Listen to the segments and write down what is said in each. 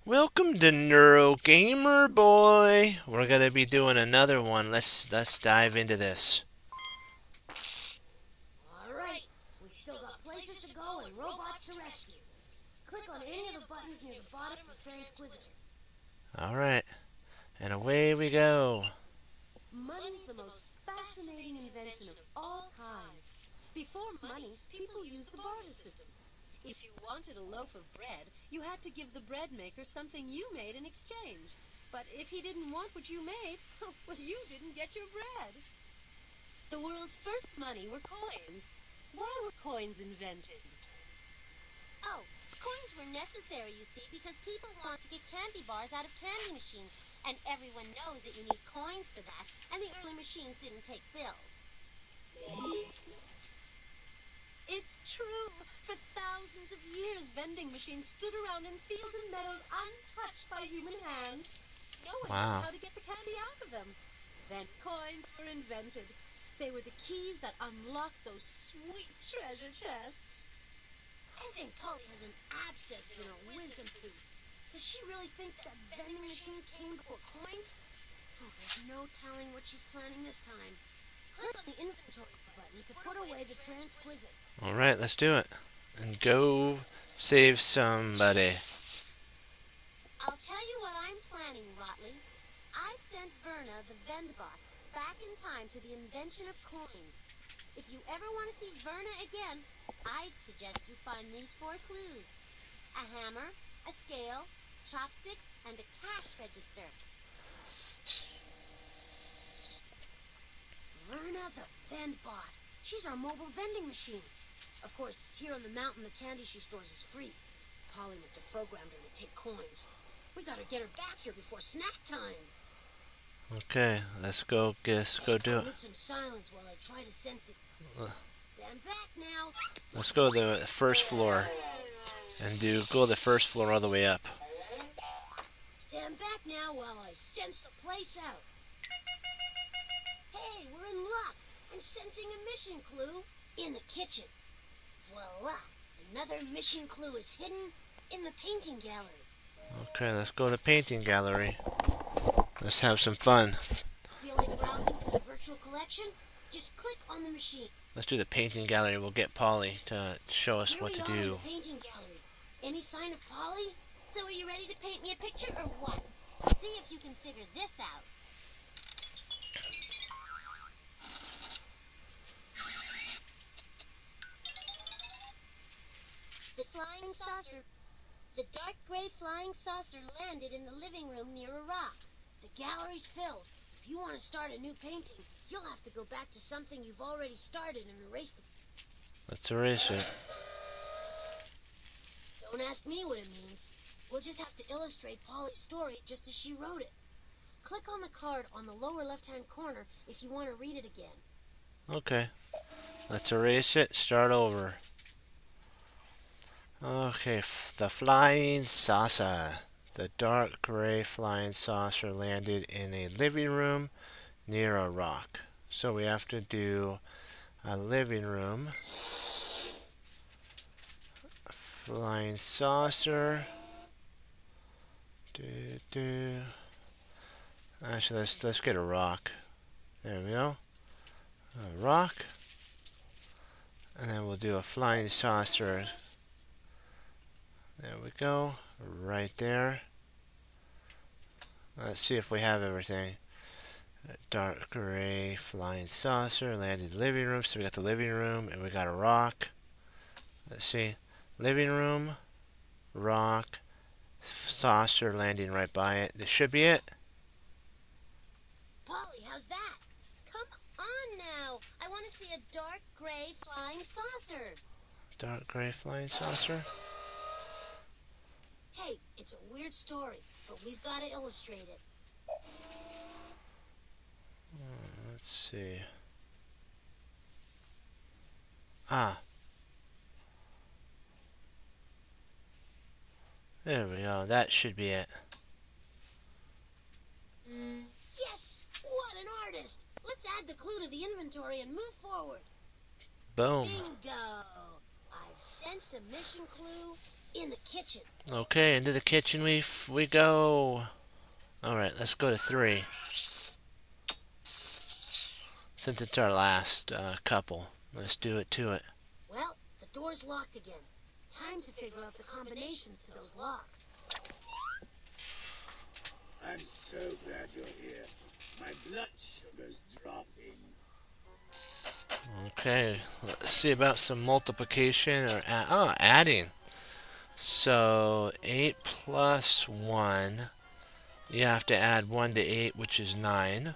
Welcome to Neuro Gamer Boy. We're gonna be doing another one. Let's dive into this. Alright, we still got places to go and robots to rescue. Click on any of the buttons near the bottom of the Transquisitor. All right, and away we go. Money's the most fascinating invention of all time. Before money, people used the barter system. If you wanted a loaf of bread, you had to give the bread maker something you made in exchange. But if he didn't want what you made, well, you didn't get your bread. The world's first money were coins. Why were coins invented? Oh, coins were necessary, you see, because people want to get candy bars out of candy machines, and everyone knows that you need coins for that, and the early machines didn't take bills. It's true. For thousands of years, vending machines stood around in fields and meadows untouched by human hands. No one Wow. knew how to get the candy out of them. Then coins were invented. They were the keys that unlocked those sweet treasure chests. I think Polly has an abscess in her wisdom tooth. Does she really think that vending machines came before coins? Oh, there's no telling what she's planning this time. Click on the inventory button to put away the Transquisitor. All right, let's do it. And go save somebody. I'll tell you what I'm planning, Rotley. I've sent Verna the Vend Bot back in time to the invention of coins. If you ever want to see Verna again, I'd suggest you find these 4 clues. A hammer, a scale, chopsticks, and a cash register. Verna the Vend Bot. She's our mobile vending machine. Of course, here on the mountain, the candy she stores is free. Polly must have programmed her to take coins. We gotta get her back here before snack time. Okay, let's go. Go do it. Need some silence while I try to sense the... Stand back now. Let's go to the first floor and go the first floor all the way up. Stand back now while I sense the place out. Hey, we're in luck. I'm sensing a mission clue in the kitchen. Voila! Another mission clue is hidden in the painting gallery. Okay, let's go to painting gallery. Let's have some fun. Feel like browsing for the virtual collection? Just click on the machine. Let's do the painting gallery. We'll get Polly to show us Here what we to are in do. the painting gallery. Any sign of Polly? So are you ready to paint me a picture or what? See if you can figure this out. The flying saucer. The dark gray flying saucer landed in the living room near a rock. The gallery's filled. If you want to start a new painting, you'll have to go back to something you've already started and erase the... Let's erase it. Don't ask me what it means. We'll just have to illustrate Polly's story just as she wrote it. Click on the card on the lower left-hand corner if you want to read it again. Okay. Let's erase it. Start over. Okay, the flying saucer. The dark gray flying saucer landed in a living room near a rock. So we have to do a living room. Flying saucer. Actually, let's get a rock. There we go. A rock. And then we'll do a flying saucer. There we go. Right there. Let's see if we have everything. A dark gray flying saucer landed in the living room. So we got the living room and we got a rock. Let's see. Living room, rock, saucer landing right by it. This should be it. Polly, how's that? Come on now. I want to see a dark gray flying saucer. Dark gray flying saucer. Hey, it's a weird story, but we've got to illustrate it. Let's see. Ah. There we go. That should be it. Yes! What an artist! Let's add the clue to the inventory and move forward. Boom. Bingo! I've sensed a mission clue in the kitchen. Okay, into the kitchen we go. All right, let's go to 3. Since it's our last couple, let's do it to it. Well, the door's locked again. Time to figure out the combinations to those locks. I'm so glad you're here. My blood sugar's dropping. Okay, let's see about some multiplication or adding. So 8 plus 1, you have to add 1 to 8, which is 9.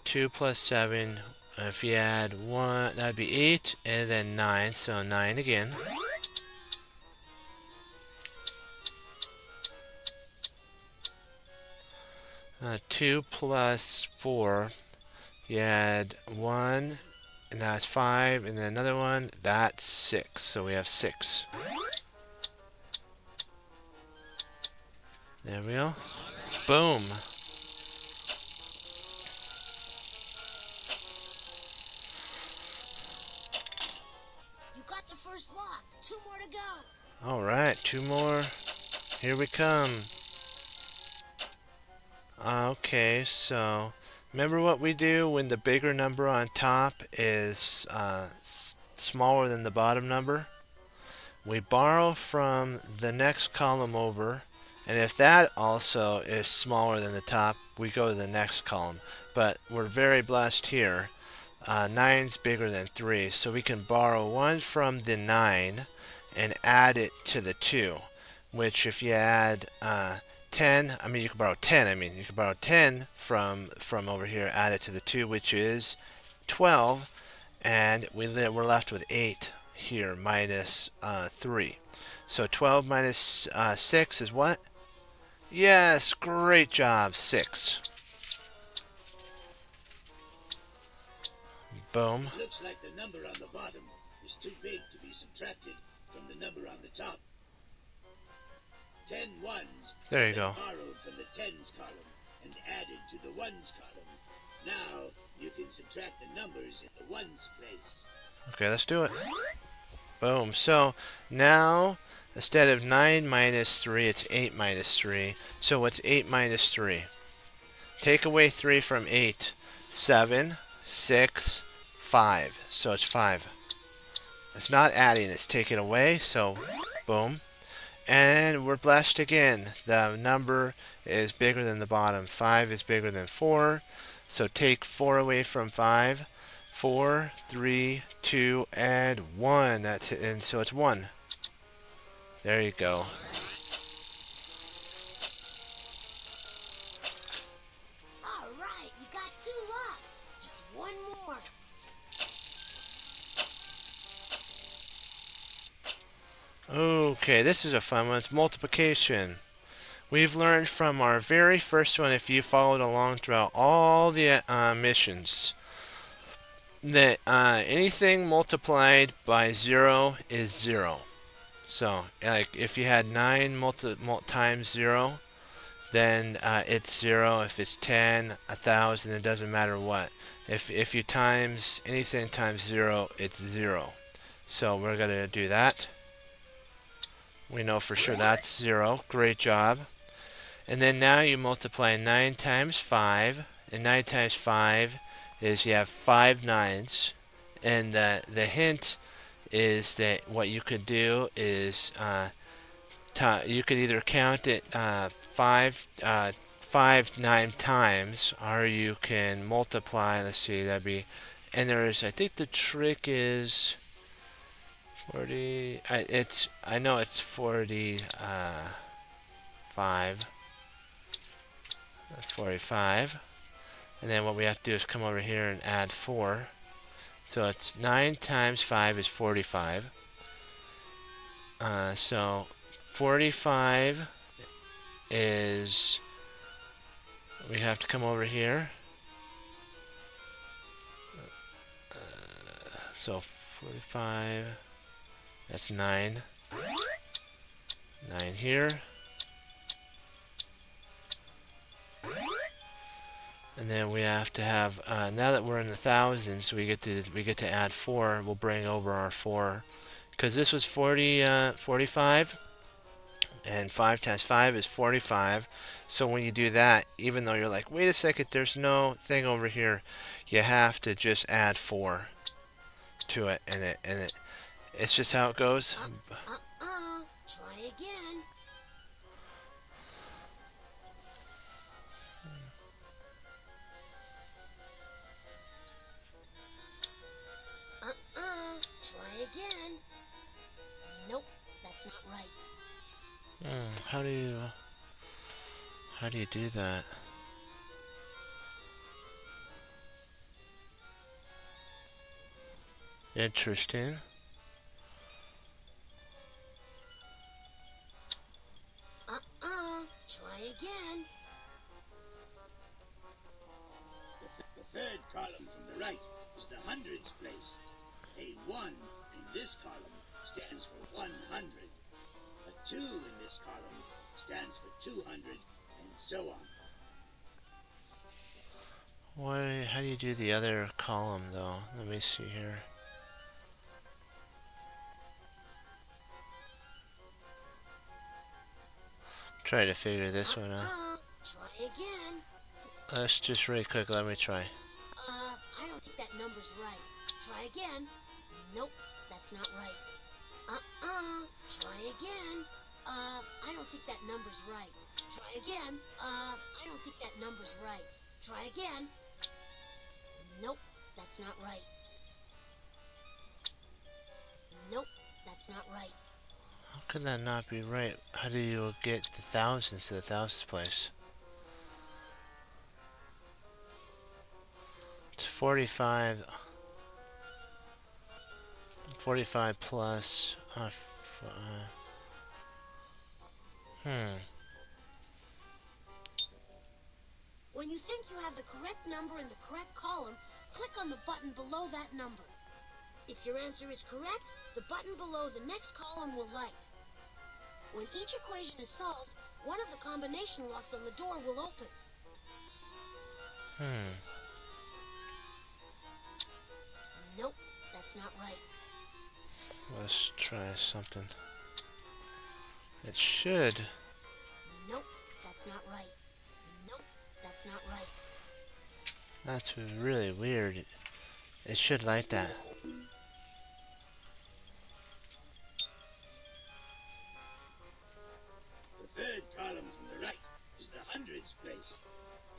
2 plus 7, if you add 1, that'd be 8, and then 9, so 9 again. Uh, 2 plus 4, you add 1, and that's 5, and then another one, that's 6, so we have 6. There we go. Boom. You got the first lock. 2 more to go. Alright, 2 more. Here we come. Okay, so remember what we do when the bigger number on top is smaller than the bottom number? We borrow from the next column over, and if that also is smaller than the top, we go to the next column. But we're very blessed here. 9's bigger than 3, so we can borrow 1 from the 9 and add it to the 2, which if you add 10, you can borrow 10, you can borrow 10 from over here, add it to the 2, which is 12, and we're left with 8 here minus 3. So 12 minus 6 is what? Yes, great job, 6. Boom. Looks like the number on the bottom is too big to be subtracted from the number on the top. 10 ones There you go. borrowed from the tens column and added to the ones column. Now you can subtract the numbers in the ones place. Okay, let's do it. Boom. So now instead of 9 minus 3, it's 8 minus 3. So what's 8 minus 3? Take away 3 from 8. 7, 6, 5. So it's 5. It's not adding, it's taking away. So boom. And we're blessed again. The number is bigger than the bottom. 5 is bigger than 4. So take 4 away from 5. 4, 3, 2, and 1. That's it. And so it's 1. There you go. All right, you got 2 locks. Just 1 more. Okay, this is a fun one. It's multiplication. We've learned from our very first one, if you followed along throughout all the missions, that anything multiplied by 0 is 0. So, like, if you had 9 times 0, then it's 0. If it's 10, 1,000, it doesn't matter what. If you times anything times 0, it's 0. So we're going to do that. We know for sure that's 0. Great job. And then now you multiply 9 times 5. And 9 times 5 is you have 5 nines. And the hint is that what you could do is you could either count it 5 9 times, or you can multiply. Let's see, that'd be, and there's, I think the trick is 40. I know it's 45. 45. And then what we have to do is come over here and add 4. So it's 9 times 5 is 45. So 45 is, we have to come over here. So 45, that's 9. 9 here. And then we have to have now that we're in the thousands, we get to add 4. We'll bring over our 4 because this was 45, and 5 times 5 is 45. So when you do that, even though you're like, wait a second, there's no thing over here, you have to just add 4 to it, and it's just how it goes. Try again. Try again. Nope, that's not right. How do you do that? Interesting. Try again. The third column from the right is the hundreds place. A 1 in this column stands for 100. A 2 in this column stands for 200, and so on. How do you do the other column though? Let me see here. Try to figure this one out. Try again. Let's just really quick, let me try. I don't think that number's right. Try again. Nope, that's not right. Try again. I don't think that number's right. Try again. I don't think that number's right. Try again. Nope, that's not right. Nope, that's not right. How could that not be right? How do you get the thousands to the thousands place? It's 45. 45 plus. When you think you have the correct number in the correct column, click on the button below that number. If your answer is correct, the button below the next column will light. When each equation is solved, one of the combination locks on the door will open. Nope, that's not right. Let's try something. It should. Nope, that's not right. Nope, that's not right. That's really weird. It should like that. The third column from the right is the hundreds place.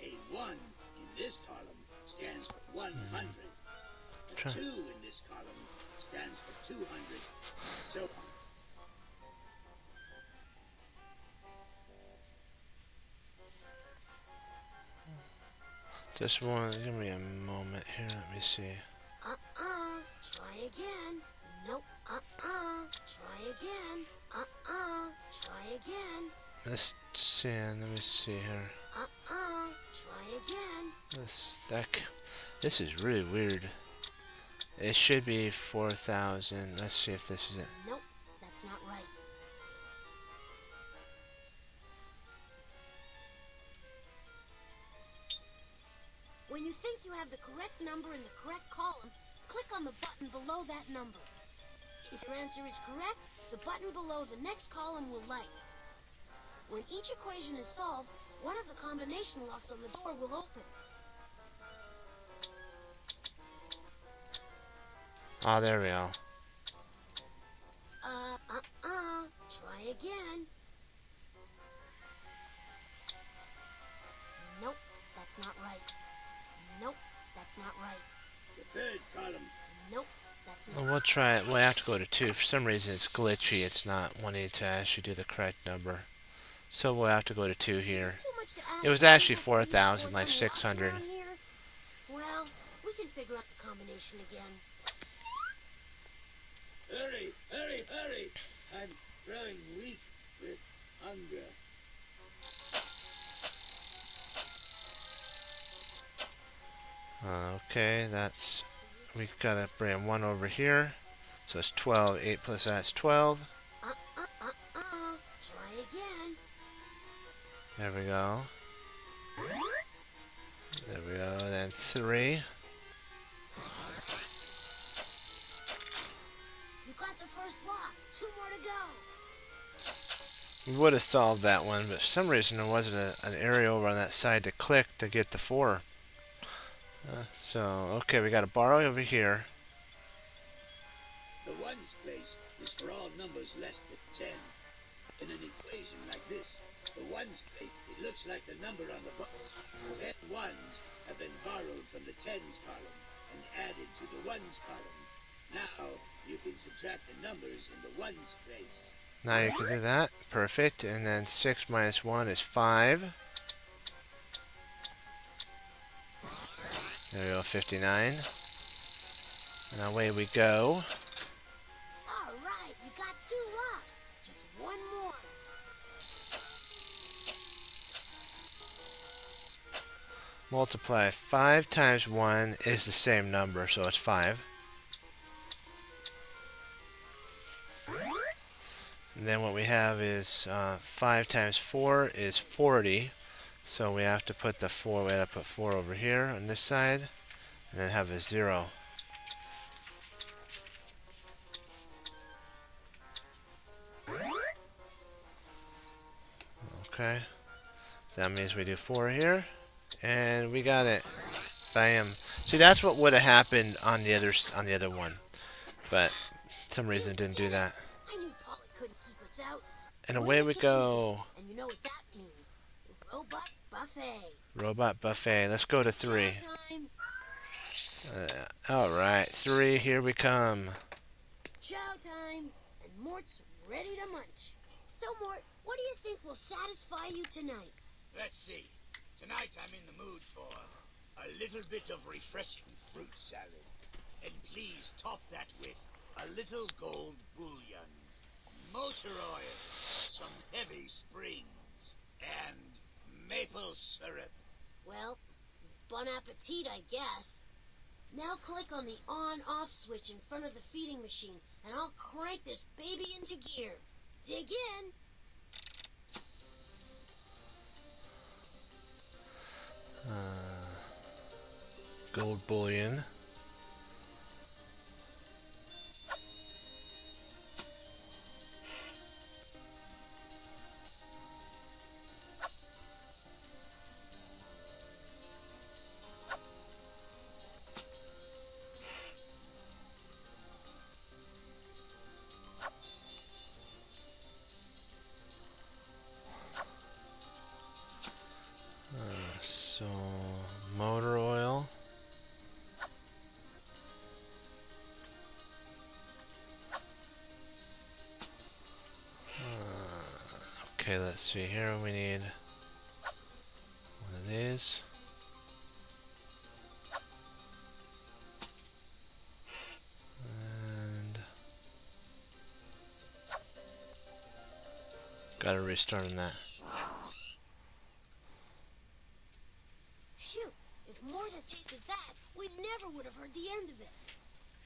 A 1 in this column stands for 100. A 2 in this column stands for 200, and so on. Just one. Give me a moment here. Let me see. Try again. Nope. Try again. Try again. Let's see. Let me see here. Try again. This is really weird. It should be 4,000. Let's see if this is it. Nope, that's not right. When you think you have the correct number in the correct column, click on the button below that number. If your answer is correct, the button below the next column will light. When each equation is solved, one of the combination locks on the door will open. Oh, there we go. Try again. Nope, that's not right. Nope, that's not right. The third column. Nope, that's not Well, right. we'll try it. We'll have to go to 2. For some reason, it's glitchy. It's not wanting to actually do the correct number. So we'll have to go to 2 here. Is it too much to ask It was for actually people to 4,000, like force unlock 600. around here? Well, we can figure out the combination again. Hurry, hurry, hurry! I'm growing weak with hunger. Okay, we gotta bring 1 over here. So it's 12. 8 plus that's 12. Try again. There we go. There we go. Then 3. You got the first lock. 2 more to go. We would have solved that one, but for some reason there wasn't an area over on that side to click to get the 4. Okay, we got a borrow over here. The ones place is for all numbers less than 10. In an equation like this, the ones place, it looks like the number on the bottom. 10 ones have been borrowed from the tens column and added to the ones column. Now you can subtract the numbers in the ones place. Now you can do that. Perfect. And then 6 minus 1 is 5. There we go, 59. And away we go. All right, you got 2 locks. Just 1 more. Multiply 5 times 1 is the same number, so it's 5. And then what we have is 5 times 4 is 40. So we have to put the 4, we have to put 4 over here on this side, and then have a 0. Okay. That means we do 4 here, and we got it. Bam. See, that's what would have happened on the other one, but some reason it didn't do that. I knew Polly couldn't keep us out. And We're away in the we kitchen go. again, and you know what that means. Robot buffet. Robot buffet. Let's go to 3. Chow time. Alright, 3, here we come. Chow time. And Mort's ready to munch. So, Mort, what do you think will satisfy you tonight? Let's see. Tonight I'm in the mood for a little bit of refreshing fruit salad. And please top that with a little gold bullion, motor oil, some heavy springs, and maple syrup. Well, bon appetit, I guess. Now click on the on-off switch in front of the feeding machine, and I'll crank this baby into gear. Dig in. Gold bullion. So, motor oil. Okay, let's see here. We need one of these. And gotta restart on that. Phew, if Mort had tasted that, we never would have heard the end of it.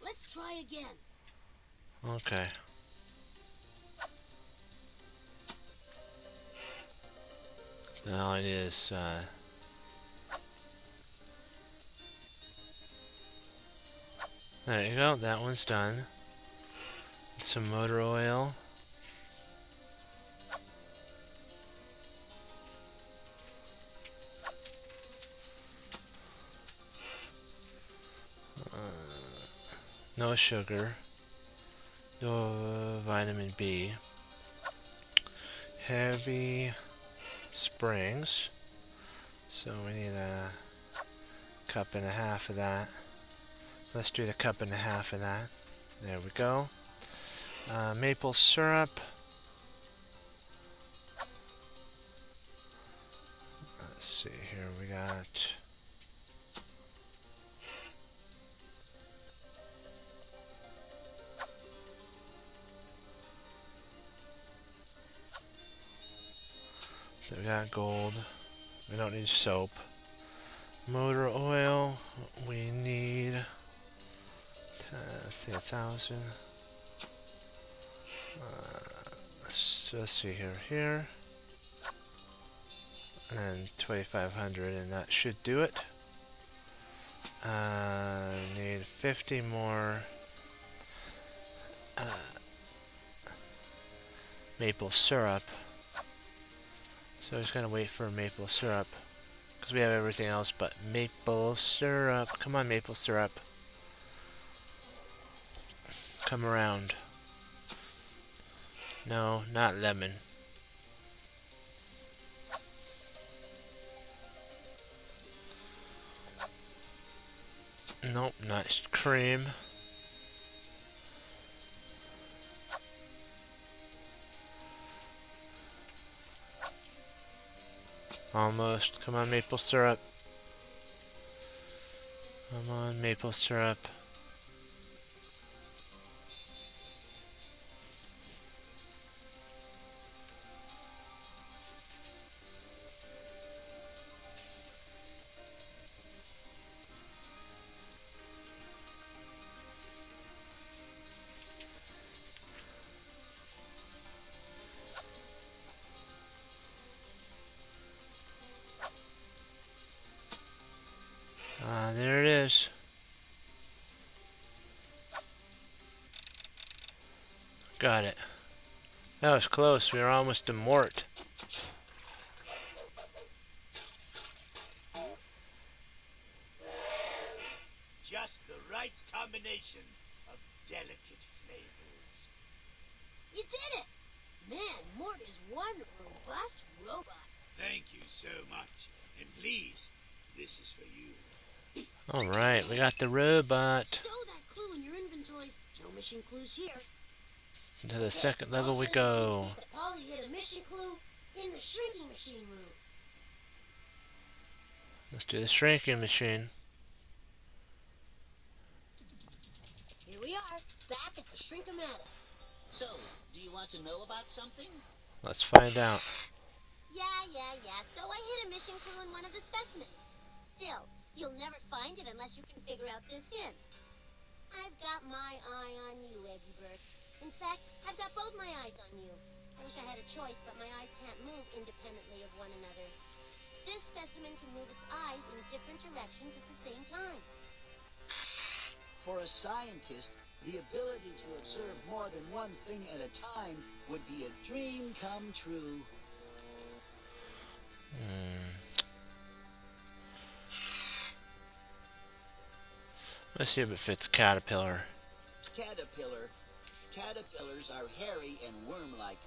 Let's try again. Okay. Now it is there you go, that one's done. Some motor oil. No sugar. No vitamin B. Heavy springs. So we need a cup and a half of that. Let's do the cup and a half of that. There we go. Maple syrup. Let's see here. We got so we got gold. We don't need soap. Motor oil. We need say 1,000. Let's see here, and 2,500, and that should do it. Need 50 more maple syrup. So just gonna wait for maple syrup. Because we have everything else but maple syrup. Come on, maple syrup. Come around. No, not lemon. Nope, not cream. Almost. Come on, maple syrup. Come on, maple syrup. There it is. Got it. That was close. We were almost to mort. Just the right combination of delicate flavors. You did it! Man, Mort is one robust robot. Thank you so much. And please, this is for you. Alright, we got the robot. Stow that clue in your inventory. No mission clues here. To the second level we Since go. Polly hid a mission clue in the shrinking machine room. Let's do the shrinking machine. Here we are, back at the Shrink-O-Matic. So, do you want to know about something? Let's find out. Yeah. So I hid a mission clue in one of the specimens. Still, you'll never find it unless you can figure out this hint. I've got my eye on you, Eggy Bert. In fact, I've got both my eyes on you. I wish I had a choice, but my eyes can't move independently of one another. This specimen can move its eyes in different directions at the same time. For a scientist, the ability to observe more than one thing at a time would be a dream come true. Let's see if it fits caterpillar. Caterpillars are hairy and worm-like.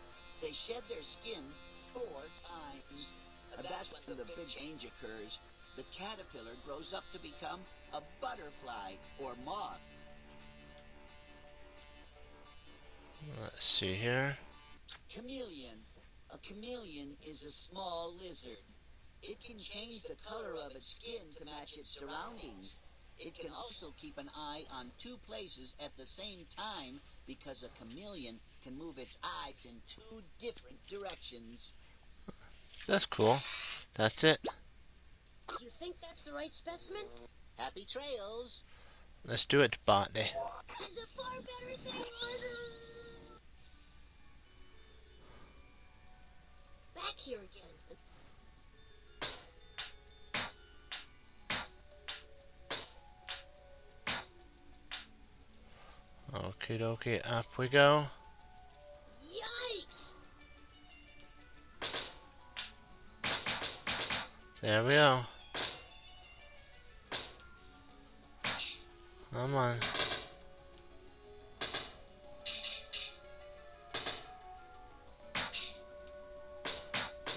They shed their skin 4 times. That's when the big change occurs. The caterpillar grows up to become a butterfly or moth. Let's see here. Chameleon. A chameleon is a small lizard. It can change the color of its skin to match its surroundings. It can also keep an eye on 2 places at the same time because a chameleon can move its eyes in 2 different directions. That's cool. That's it. Do you think that's the right specimen? Happy trails. Let's do it, botany. Tis a far better thing back here again. Okie dokie, up we go. Yikes! There we go. Come on.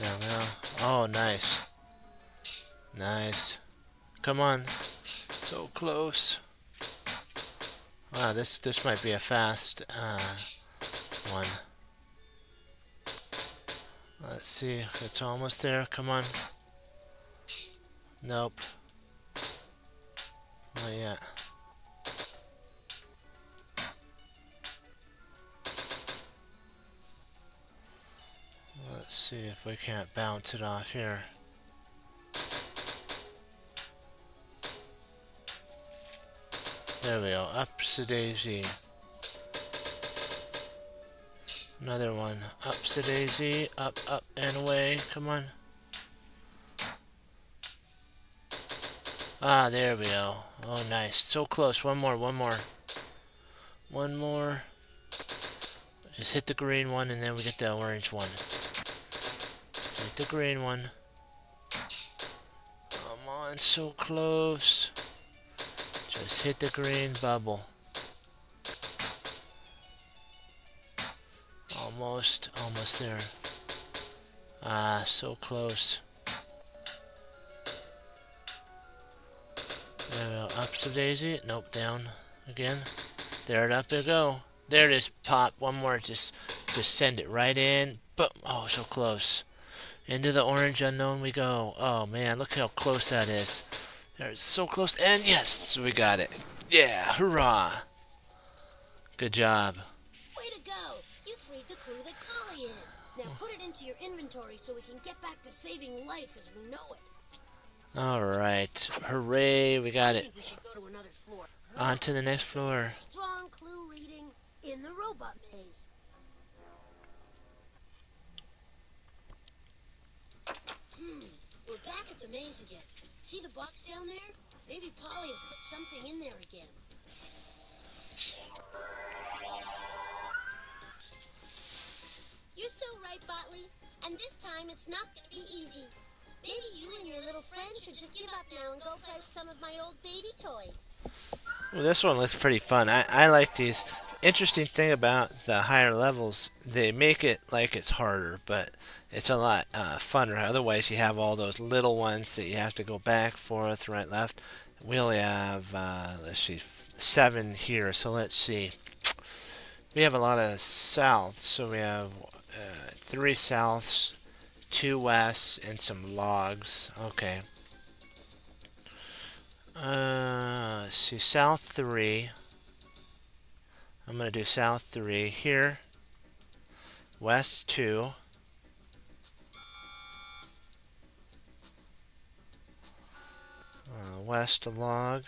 There we go. Oh, nice. Nice. Come on. So close. Wow, this might be a fast one. Let's see. It's almost there. Come on. Nope. Not yet. Let's see if we can't bounce it off here. There we go. Upsy-daisy. Another one. Upsy-daisy. Up, up, and away. Come on. Ah, there we go. Oh, nice. So close. One more, one more. One more. Just hit the green one and then we get the orange one. Hit the green one. Come on, so close. Just hit the green bubble. Almost there. Ah, so close. There we go. Up's the daisy. Nope, down again. There it up we go. There it is. Pop. One more. Just send it right in. Boom. Oh, so close. Into the orange unknown we go. Oh man, look how close that is. There's so close. And yes, we got it. Yeah, hurrah. Good job. Way to go! You freed the clue that Polly hid. Now put it into your inventory so we can get back to saving life as we know it. Alright. Hooray, we got I it. think we should go to another floor. On to the next floor. Strong clue reading in the robot maze. We're back at the maze again. See the box down there? Maybe Polly has put something in there again. You're so right, Botley. And this time it's not going to be easy. Maybe you and your little friend should just give up now and go play with some of my old baby toys. Well, this one looks pretty fun. I like these. Interesting thing about the higher levels, they make it like it's harder, but it's a lot funner. Otherwise, you have all those little ones that you have to go back, forth, right, left. We only have, let's see, 7 here. So let's see. We have a lot of souths. So we have 3 souths, 2 wests, and some logs. Okay. Let's see, south 3. I'm going to do south 3 here. West 2. West log.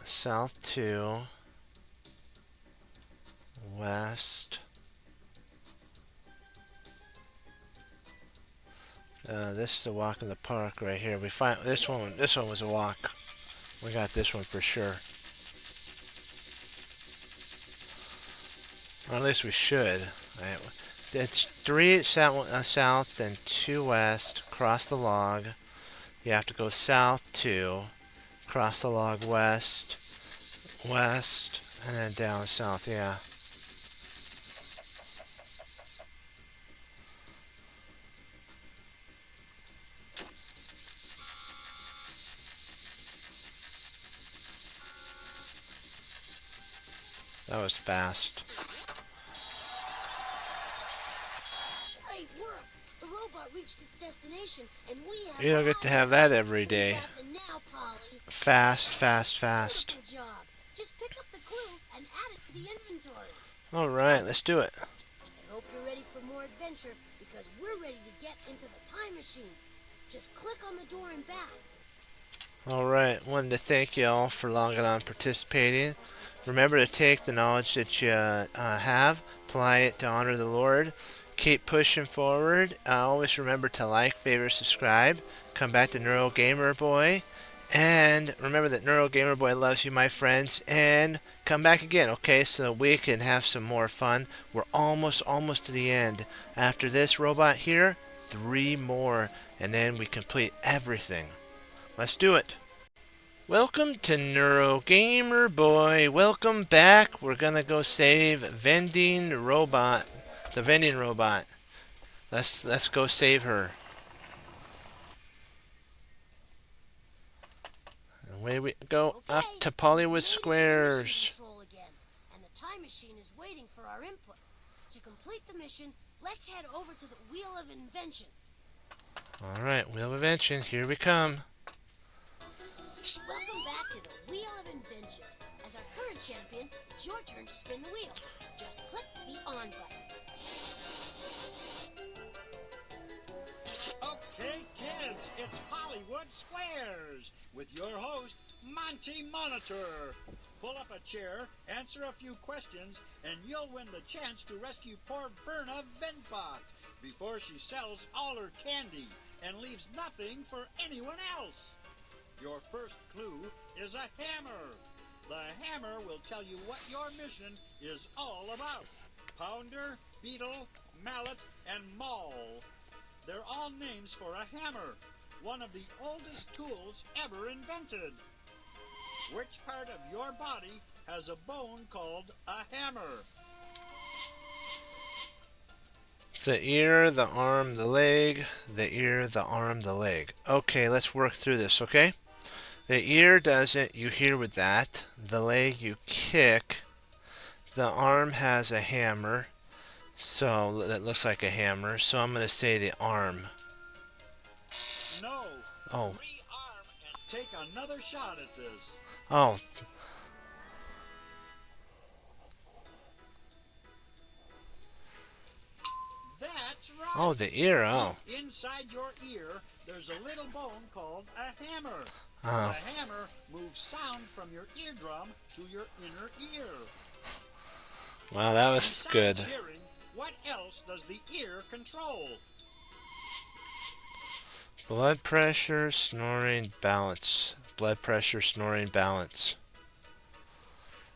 South 2. West. This is a walk in the park right here. We find this one. This one was a walk. We got this one for sure. Or at least we should. Right. It's 3 south and 2 west. Cross the log. You have to go south 2. Cross the log west. West. And then down south. Yeah. That was fast. Great work! The robot reached its destination, and we have. You don't get to have that every Who's day. laughing now, Polly? Fast, fast, fast. Wonderful job. Just pick up the clue and add it to the inventory. Alright, let's do it. I hope you're ready for more adventure because we're ready to get into the time machine. Just click on the door and back. Alright, wanted to thank you all for logging on participating. Remember to take the knowledge that you have, apply it to honor the Lord. Keep pushing forward. Always remember to like, favorite, subscribe. Come back to Neuro Gamer Boy. And remember that Neuro Gamer Boy loves you, my friends. And come back again, okay, so we can have some more fun. We're almost to the end. After this robot here, 3 more. And then we complete everything. Let's do it. Welcome to Neuro Gamer Boy. Welcome back. We're gonna go save the vending robot. Let's go save her. Away we go up to Pollywood Squares. Control again, and the time machine is waiting for our input. To complete the mission, let's head over to the Wheel of Invention. Alright, Wheel of Invention, here we come. Welcome back to the Wheel of Invention. As our current champion, it's your turn to spin the wheel. Just click the on button. Okay, kids, it's Hollywood Squares with your host, Monty Monitor. Pull up a chair, answer a few questions, and you'll win the chance to rescue poor Verna the Vend Bot before she sells all her candy and leaves nothing for anyone else. Your first clue is a hammer. The hammer will tell you what your mission is all about. Pounder, beetle, mallet, and maul. They're all names for a hammer, one of the oldest tools ever invented. Which part of your body has a bone called a hammer? The ear, the arm, the leg. The ear, the arm, the leg. Okay, let's work through this, okay? The ear doesn't, you hear with that. The leg, you kick. The arm has a hammer. So that looks like a hammer. So I'm going to say the arm. No. Oh. Rearm and take another shot at this. Oh. That's right. Oh, the ear. Oh. Inside your ear, there's a little bone called a hammer. Oh. The hammer moves sound from your eardrum to your inner ear. Wow, that was Besides good. hearing, what else does the ear control? Blood pressure, snoring, balance. Blood pressure, snoring, balance.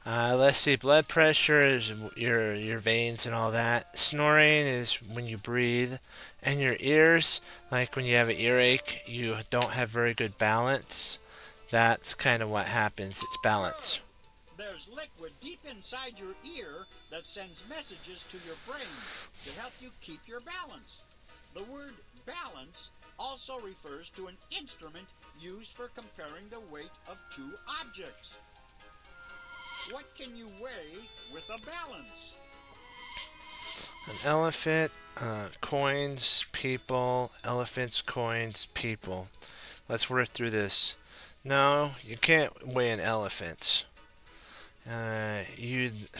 Let's see. Blood pressure is your veins and all that. Snoring is when you breathe, and your ears, like when you have an earache, you don't have very good balance. That's kind of what happens. It's balance. There's liquid deep inside your ear that sends messages to your brain to help you keep your balance. The word balance also refers to an instrument used for comparing the weight of two objects. What can you weigh with a balance? An elephant, coins, people, elephants, coins, people. Let's work through this. No, you can't weigh an elephant.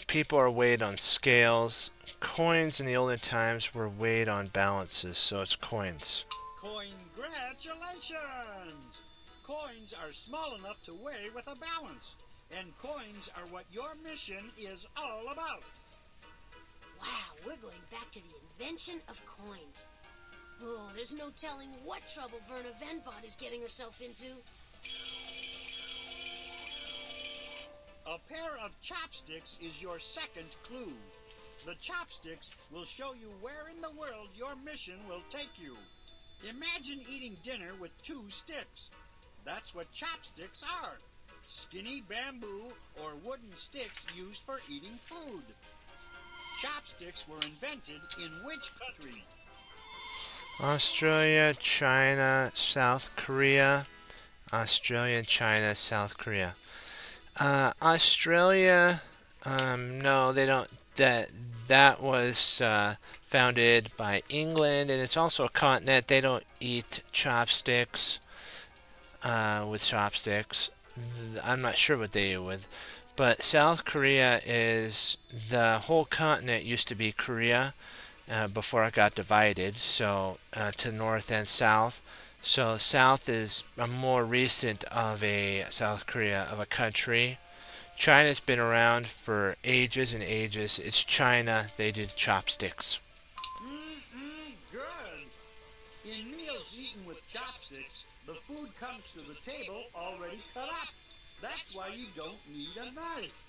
People are weighed on scales. Coins in the olden times were weighed on balances, so it's coins. Congratulations! Coins are small enough to weigh with a balance, and coins are what your mission is all about. Wow, we're going back to the invention of coins. Oh, there's no telling what trouble Verna the Vend Bot is getting herself into. A pair of chopsticks is your second clue. The chopsticks will show you where in the world your mission will take you. Imagine eating dinner with two sticks. That's what chopsticks are. Skinny bamboo or wooden sticks used for eating food. Chopsticks were invented in which country? Australia, China, South Korea. Australia, China, South Korea. Australia, no, they don't. That was founded by England, and it's also a continent. They don't eat chopsticks with chopsticks. I'm not sure what they eat with, but South Korea is the whole continent used to be Korea before it got divided. So to north and south. So South is a more recent of a South Korea of a country. China's been around for ages and ages. It's China. They did chopsticks. Good. In meals eaten with chopsticks, the food comes to the table already cut up. That's why you don't need a knife.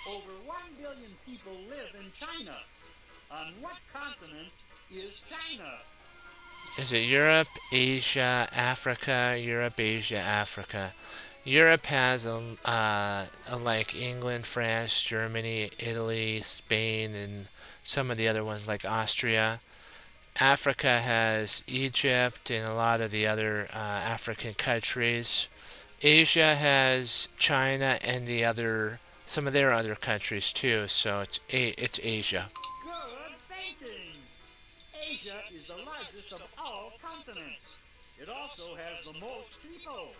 Over 1 billion people live in China. On what continent is China? Is it Europe, Asia, Africa? Europe, Asia, Africa. Europe has like England, France, Germany, Italy, Spain, and some of the other ones like Austria. Africa has Egypt and a lot of the other African countries. Asia has China and some of their other countries too. So it's Asia. Good thinking. Asia is the largest of all continents. It also has the most people.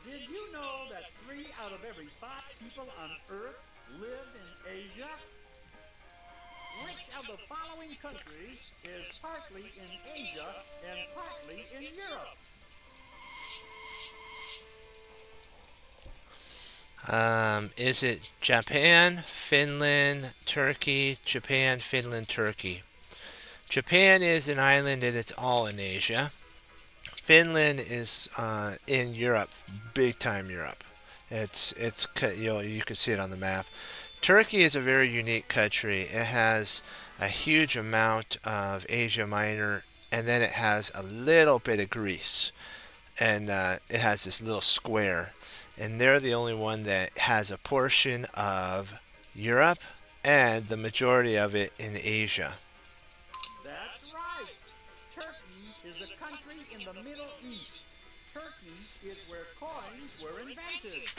Did you know that 3 out of every 5 people on Earth live in Asia? Which of the following countries is partly in Asia and partly in Europe? Is it Japan, Finland, Turkey? Japan, Finland, Turkey. Japan is an island and it's all in Asia. Finland is in Europe, big time Europe. You can see it on the map. Turkey is a very unique country. It has a huge amount of Asia Minor, and then it has a little bit of Greece, and it has this little square, and they're the only one that has a portion of Europe and the majority of it in Asia. That's right. Turkey is a country in the Middle East. Turkey is where coins were invented.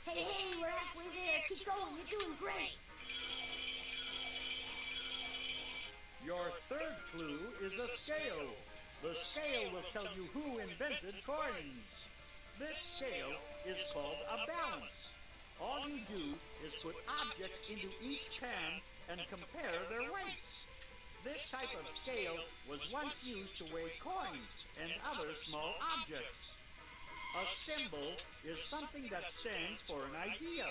Hey, we're halfway there. Keep going. You're doing great. Your third clue is a scale. The scale will tell you who invented coins. This scale is called a balance. All you do is put objects into each pan and compare their weights. This type of scale was once used to weigh coins and other small objects. A symbol is something that stands for an idea.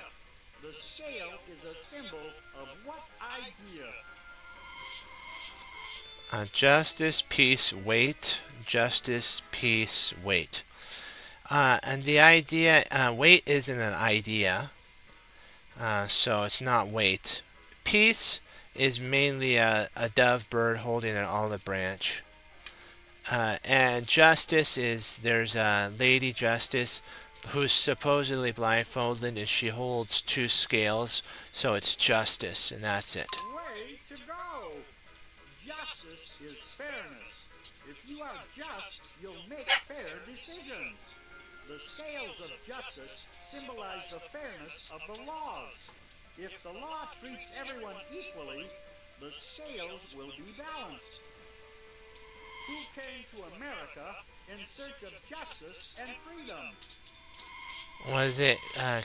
The scale is a symbol of what idea? Justice, peace, weight. Justice, peace, weight. And the idea, weight isn't an idea, so it's not weight. Peace is mainly a dove bird holding an olive branch. And justice is there's a lady justice who's supposedly blindfolded and she holds two scales, so it's justice, and that's it. Way to go! Justice is fairness. If you are just, you'll make fair decisions. The scales of justice symbolize the fairness of the laws. If the law treats everyone equally, the scales will be balanced. Who came to America in search of justice and freedom? Was it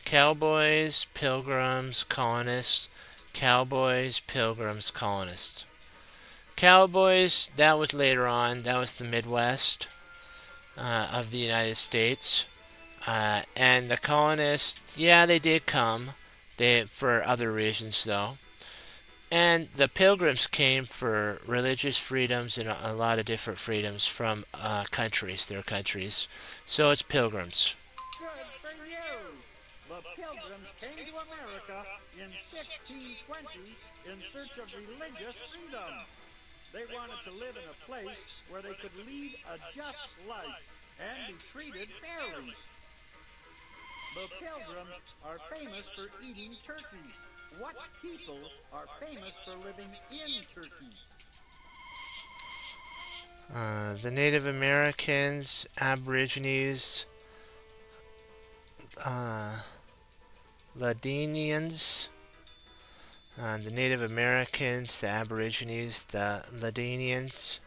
cowboys, pilgrims, colonists? Cowboys, pilgrims, colonists. Cowboys, that was later on. That was the Midwest of the United States. And the colonists, yeah, they did come. For other reasons, though. And the pilgrims came for religious freedoms and a lot of different freedoms from their countries. So it's pilgrims. Good for you! The Pilgrims came to America in 1620 in search of religious freedom. They wanted to live in a place where they could lead a just life and be treated fairly. The Pilgrims are famous for eating turkey. What people are famous for living in Turkey? The Native Americans, Aborigines, uh, Ladinians, the Native Americans, the Aborigines, the Ladinians.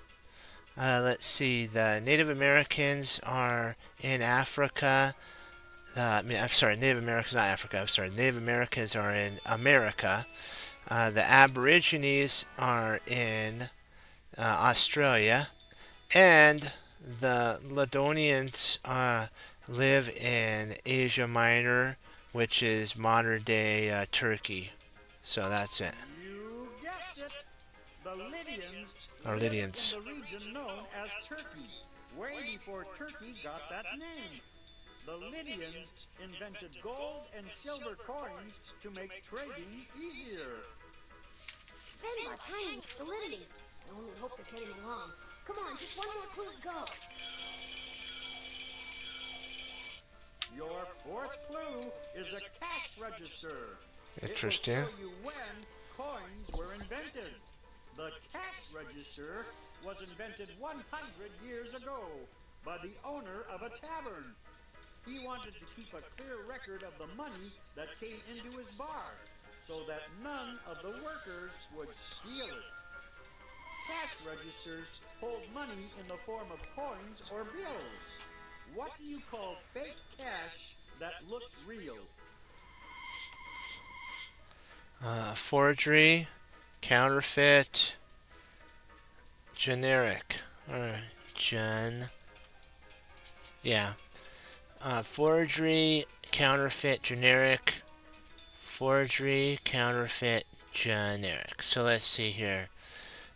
Let's see, the Native Americans are in Africa. I'm sorry, Native Americans, not Africa. I'm sorry, Native Americans are in America. The Aborigines are in Australia. And the Ladonians live in Asia Minor, which is modern day Turkey. So that's it. You guessed it. The Lydians Or lived Lydians. in the region known as Turkey, way before Turkey got that name. The Lydians invented gold and silver coins to make trading easier. Vend Bot's hanging with the Lydians. I only hope they're getting along. Come on, just one more clue to go. Your fourth clue is a cash register. Interesting. It will show you when coins were invented. The cash register was invented 100 years ago by the owner of a tavern. He wanted to keep a clear record of the money that came into his bar, so that none of the workers would steal it. Cash registers hold money in the form of coins or bills. What do you call fake cash that looks real? Forgery, counterfeit, generic, or yeah. Forgery, counterfeit, generic, forgery, counterfeit, generic. So let's see here.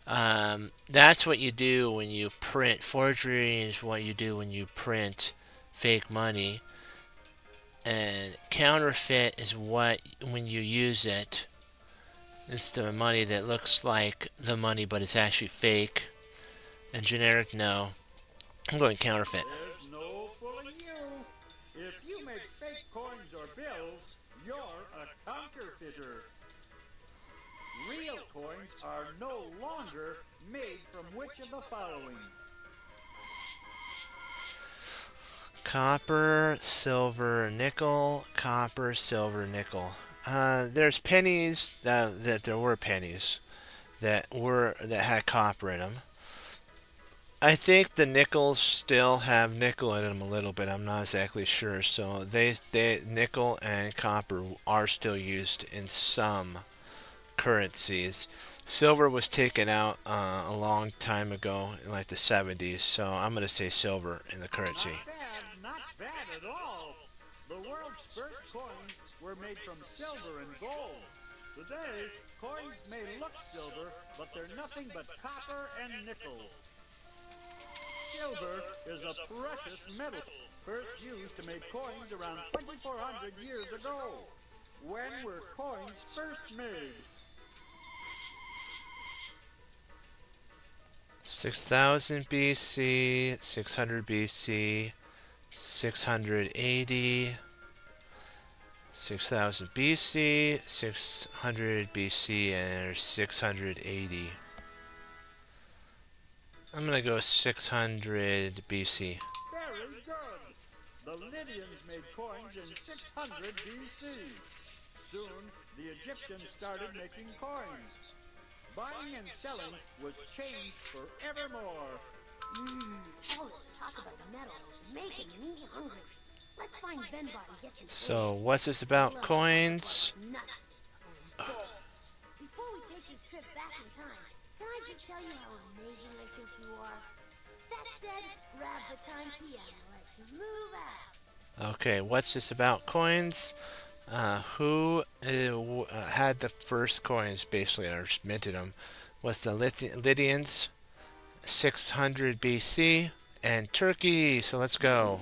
That's what you do when you print. Forgery is what you do when you print fake money. And counterfeit is what when you use it. It's the money that looks like the money but it's actually fake. And generic, no. I'm going counterfeit. There's no fooling you. If you make fake coins or bills, you're a counterfeiter. Real coins are no longer made from which of the following? Copper, silver, nickel. Copper, silver, nickel. There's pennies that there were pennies that had copper in them. I think the nickels still have nickel in them a little bit. I'm not exactly sure. So they nickel and copper are still used in some currencies. Silver was taken out a long time ago in like the 70s. So I'm gonna say silver in the currency. Not bad at all. The world's first coins were made from silver and gold. Today, coins may look silver, but they're nothing but copper and nickel. Silver is a precious metal, first used to make coins around 2,400 years ago. When were coins first made? 6000 BC, 600 BC, 680, 6000 BC, 600 BC, and 680. I'm gonna go 600 BC. Very good. The Lydians made coins in 600 BC. Soon, the Egyptians started making coins. Buying and selling was changed forevermore. All this talk about metals is making me hungry. Let's find Vend Bot and get some So, what's this about? Coins? nuts and bolts. Before we take this trip back in time, can I just tell you how amazing I think you are? That said, grab the time key and let's move out. Okay, what's this about? Coins? Who had the first coins, basically, or minted them? Was the Lydians, 600 BC, and Turkey. So let's go.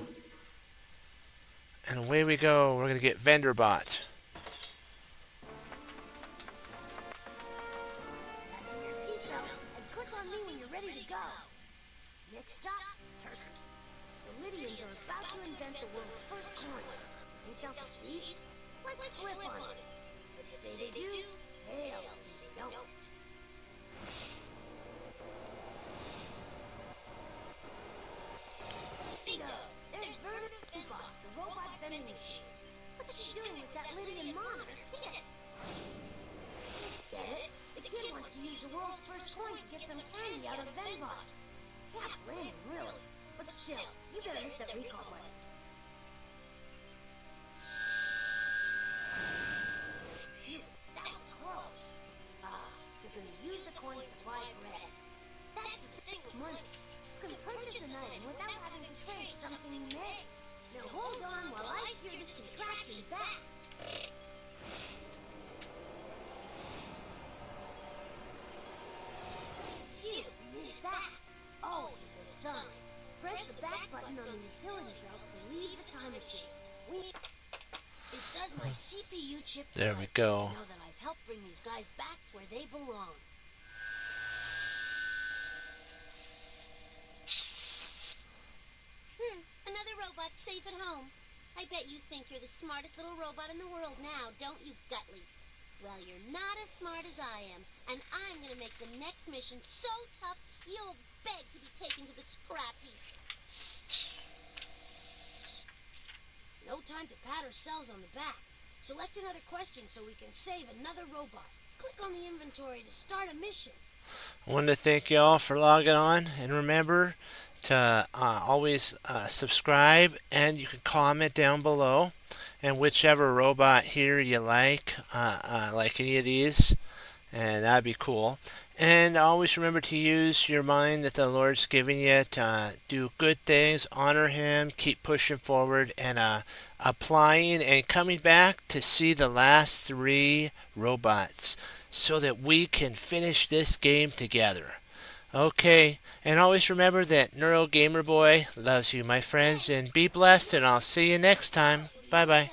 And away we go. We're going to get Vendor Bot. Fasten your seatbelt and click on me when you're ready to go. Next stop, Turkey. The Lydians are about to invent the world's first coins. Think they'll succeed? Let's flip on it. Let's say they do, tails say don't. Bingo! There's Verna the Vend Bot, the robot vending machine. What's she doing with that Lydian monitor? Get it? The kid wants to use the world's first coin to get some candy out of Vend Bot. Not random, really. But still, you better hit that recall button. Phew, that was close. You're gonna use the coin to buy bread. That's the thing with money. You can purchase an item without having to trade something you made. Now hold on while I steer this contraption back. Phew, made it back. Always with a sign. Press the back button on the utility belt to leave the time machine. It does my CPU chip There we good go. to know that I've helped bring these guys back where they belong. Another robot safe at home. I bet you think you're the smartest little robot in the world now, don't you, Gutley? Well, you're not as smart as I am, and I'm gonna make the next mission so tough you'll beg to be taken to the scrap heap. No time to pat ourselves on the back. Select another question so we can save another robot. Click on the inventory to start a mission. I want to thank y'all for logging on, and remember to always subscribe, and you can comment down below, and whichever robot here you like any of these, and that'd be cool. And always remember to use your mind that the Lord's giving you to do good things, honor Him, keep pushing forward, and applying and coming back to see the last three robots so that we can finish this game together. Okay, and always remember that Neuro Gamer Boy loves you, my friends, and be blessed, and I'll see you next time. Bye bye.